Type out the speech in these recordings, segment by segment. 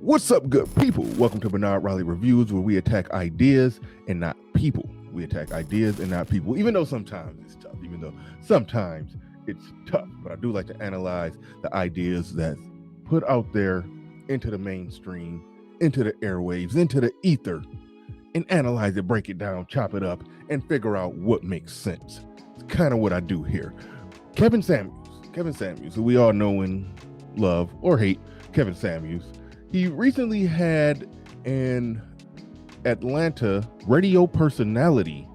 What's up, good people? Welcome to Bernard Riley Reviews, where we attack ideas and not people. We attack ideas and not people, even though sometimes it's tough, but I do like to analyze the ideas that's put out there into the mainstream, into the airwaves, into the ether, and analyze it, break it down, chop it up, and figure out what makes sense. It's kind of what I do here. Kevin Samuels, who we all know and love or hate, Kevin Samuels. He recently had an Atlanta radio personality.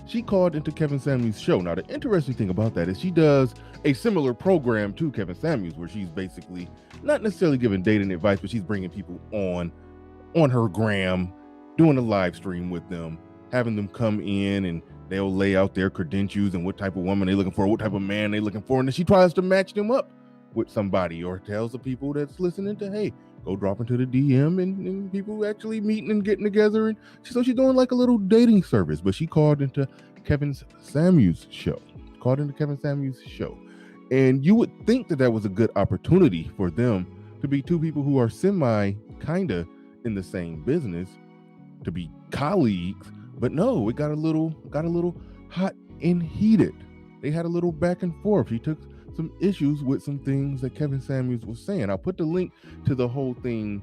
She called into Kevin Samuels' show. Now, the interesting thing about that is she does a similar program to Kevin Samuels, where she's basically not necessarily giving dating advice, but she's bringing people on her gram, doing a live stream with them, having them come in, and they'll lay out their credentials and what type of woman they're looking for, what type of man they're looking for, and then she tries to match them up with somebody, or tells the people that's listening to, hey, go drop into the DM, and people actually meeting and getting together. And so she's doing like a little dating service, but she called into Kevin Samuels' show. And you would think that was a good opportunity for them to be two people who are kinda in the same business, to be colleagues, but no, it got a little hot and heated. They had a little back and forth. She took some issues with some things that Kevin Samuels was saying. I'll put the link to the whole thing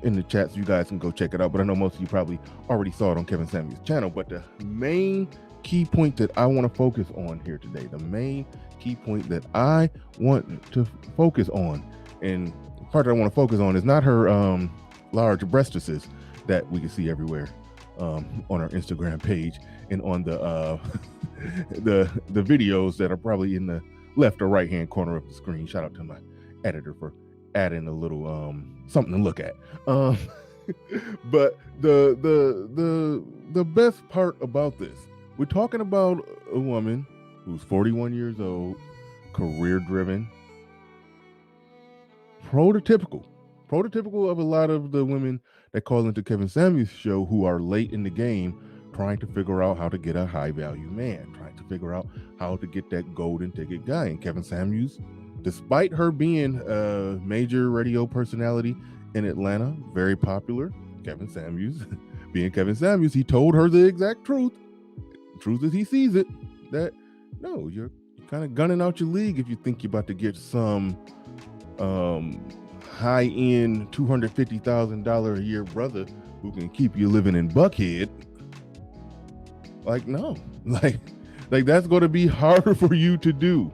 in the chat so you guys can go check it out, but I know most of you probably already saw it on Kevin Samuels' channel. But the main key point that I want to focus on here today, and the part that I want to focus on is not her large breastises that we can see everywhere on our Instagram page and on the the videos that are probably in the left or right hand corner of the screen. Shout out to my editor for adding a little something to look at. But the best part about this, we're talking about a woman who's 41 years old, career driven, prototypical of a lot of the women that call into Kevin Samuels' show, who are late in the game, trying to figure out how to get a high value man, trying to figure out how to get that golden ticket guy. And Kevin Samuels, despite her being a major radio personality in Atlanta, very popular, Kevin Samuels, being Kevin Samuels, he told her the exact truth as he sees it, that no, you're kind of gunning out your league if you think you're about to get some high-end $250,000 a year brother who can keep you living in Buckhead. Like, no, like that's going to be harder for you to do.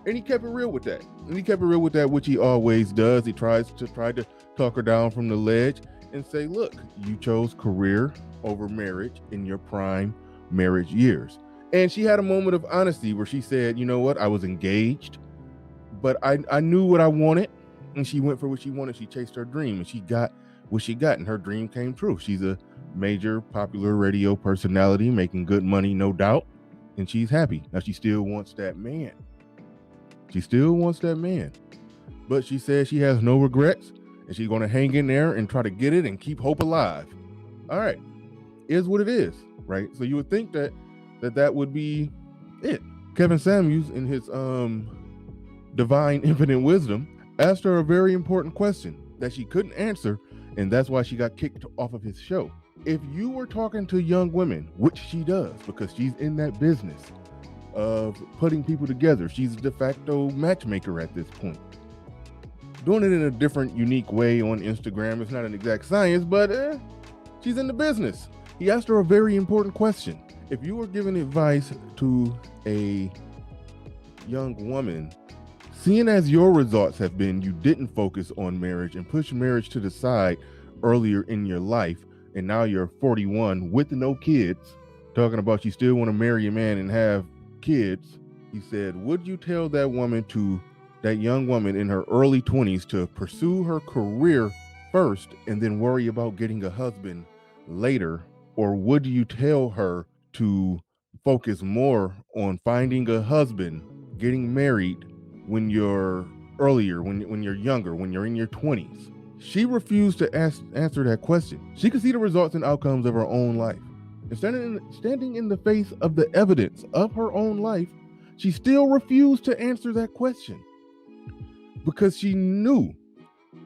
And he kept it real with that. Which he always does. He tries to talk her down from the ledge and say, look, you chose career over marriage in your prime marriage years. And she had a moment of honesty where she said, you know what, I was engaged, but I knew what I wanted, and she went for what she wanted. She chased her dream, and she got what she got, and her dream came true. She's a major popular radio personality, making good money, no doubt, and she's happy. Now she still wants that man. But she says she has no regrets, and she's going to hang in there and try to get it and keep hope alive. All right, is what it is, right? So you would think that would be it. Kevin Samuels, in his divine infinite wisdom, asked her a very important question that she couldn't answer, and that's why she got kicked off of his show. If you were talking to young women, which she does because she's in that business of putting people together, she's a de facto matchmaker at this point, doing it in a different, unique way on Instagram. It's not an exact science, but she's in the business. He asked her a very important question. If you were giving advice to a young woman, seeing as your results have been you didn't focus on marriage and push marriage to the side earlier in your life, and now you're 41 with no kids, talking about you still want to marry a man and have kids, he said, would you tell that young woman in her early 20s to pursue her career first and then worry about getting a husband later? Or would you tell her to focus more on finding a husband, getting married when you're earlier, when you're younger, when you're in your 20s? She refused to answer that question. She could see the results and outcomes of her own life. And standing in the face of the evidence of her own life, she still refused to answer that question because she knew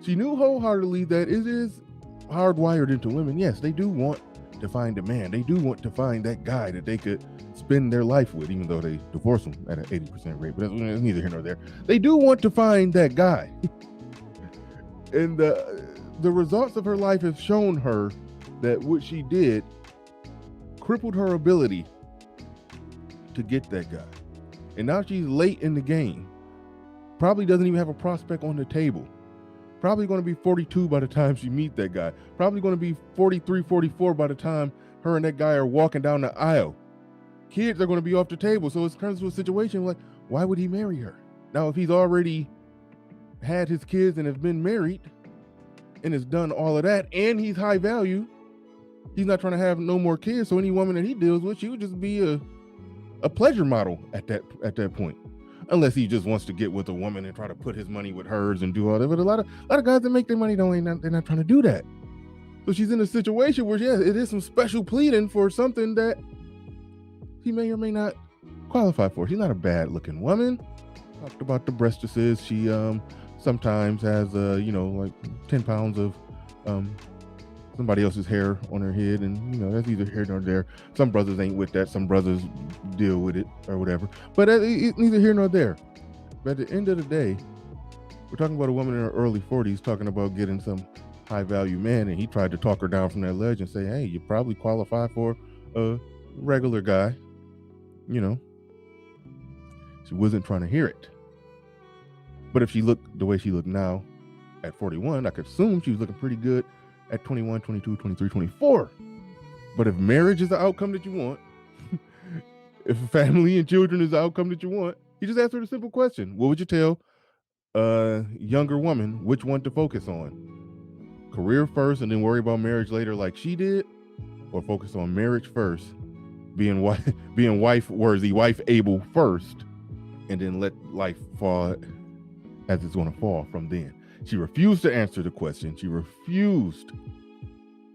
She knew wholeheartedly that it is hardwired into women. Yes, they do want to find a man. They do want to find that guy that they could spend their life with, even though they divorce him at an 80% rate. But that's neither here nor there. They do want to find that guy. And the results of her life have shown her that what she did crippled her ability to get that guy. And now she's late in the game. Probably doesn't even have a prospect on the table. Probably going to be 42 by the time she meet that guy. Probably going to be 43, 44 by the time her and that guy are walking down the aisle. Kids are going to be off the table. So it comes to a situation like, why would he marry her? Now, if he's already had his kids and has been married and has done all of that, and he's high value, he's not trying to have no more kids. So any woman that he deals with, she would just be a pleasure model at that point. Unless he just wants to get with a woman and try to put his money with hers and do all that. But a lot of guys that make their money they're not trying to do that. So she's in a situation where, yes, it is some special pleading for something that he may or may not qualify for. She's not a bad looking woman. Talked about the breastises. She sometimes has like 10 pounds of somebody else's hair on her head, and that's either here nor there. Some brothers ain't with that. Some brothers deal with it or whatever. But it's neither here nor there. But at the end of the day, we're talking about a woman in her early 40s talking about getting some high value man, and he tried to talk her down from that ledge and say, hey, you probably qualify for a regular guy. She wasn't trying to hear it. But if she looked the way she looked now at 41, I could assume she was looking pretty good at 21, 22, 23, 24. But if marriage is the outcome that you want, if family and children is the outcome that you want, you just ask her the simple question. What would you tell a younger woman which one to focus on? Career first and then worry about marriage later like she did? Or focus on marriage first, being wife worthy, wife able first, and then let life fall as it's going to fall from then? She refused to answer the question. She refused.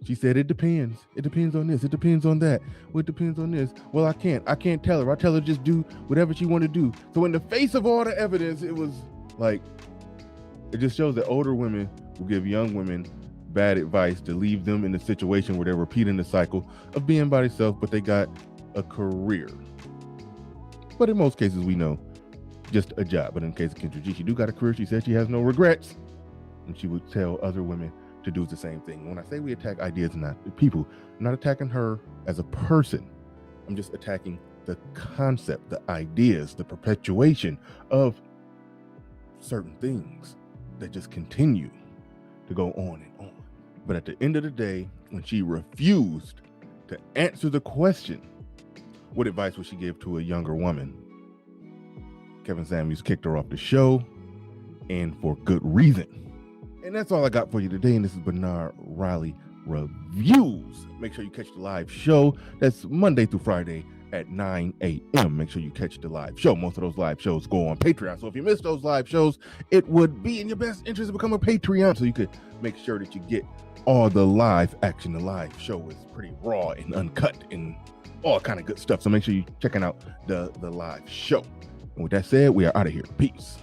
She said, it depends. It depends on this. It depends on that. Well, it depends on this. Well, I can't tell her. I tell her just do whatever she want to do. So in the face of all the evidence, it was like, it just shows that older women will give young women bad advice to leave them in a situation where they're repeating the cycle of being by themselves, but they got a career. But in most cases, we know just a job. But in the case of Kendra G, she do got a career. She said she has no regrets. And she would tell other women to do the same thing. When I say we attack ideas and not people, I'm not attacking her as a person. I'm just attacking the concept, the ideas, the perpetuation of certain things that just continue to go on and on. But at the end of the day, when she refused to answer the question, what advice would she give to a younger woman? Kevin Samuels kicked her off the show, and for good reason. And that's all I got for you today. And this is Bernard Riley Reviews. Make sure you catch the live show. That's Monday through Friday at 9 a.m. Make sure you catch the live show. Most of those live shows go on Patreon. So if you miss those live shows, it would be in your best interest to become a Patreon so you could make sure that you get all the live action. The live show is pretty raw and uncut and all kind of good stuff. So make sure you're checking out the live show. And with that said, we are out of here. Peace.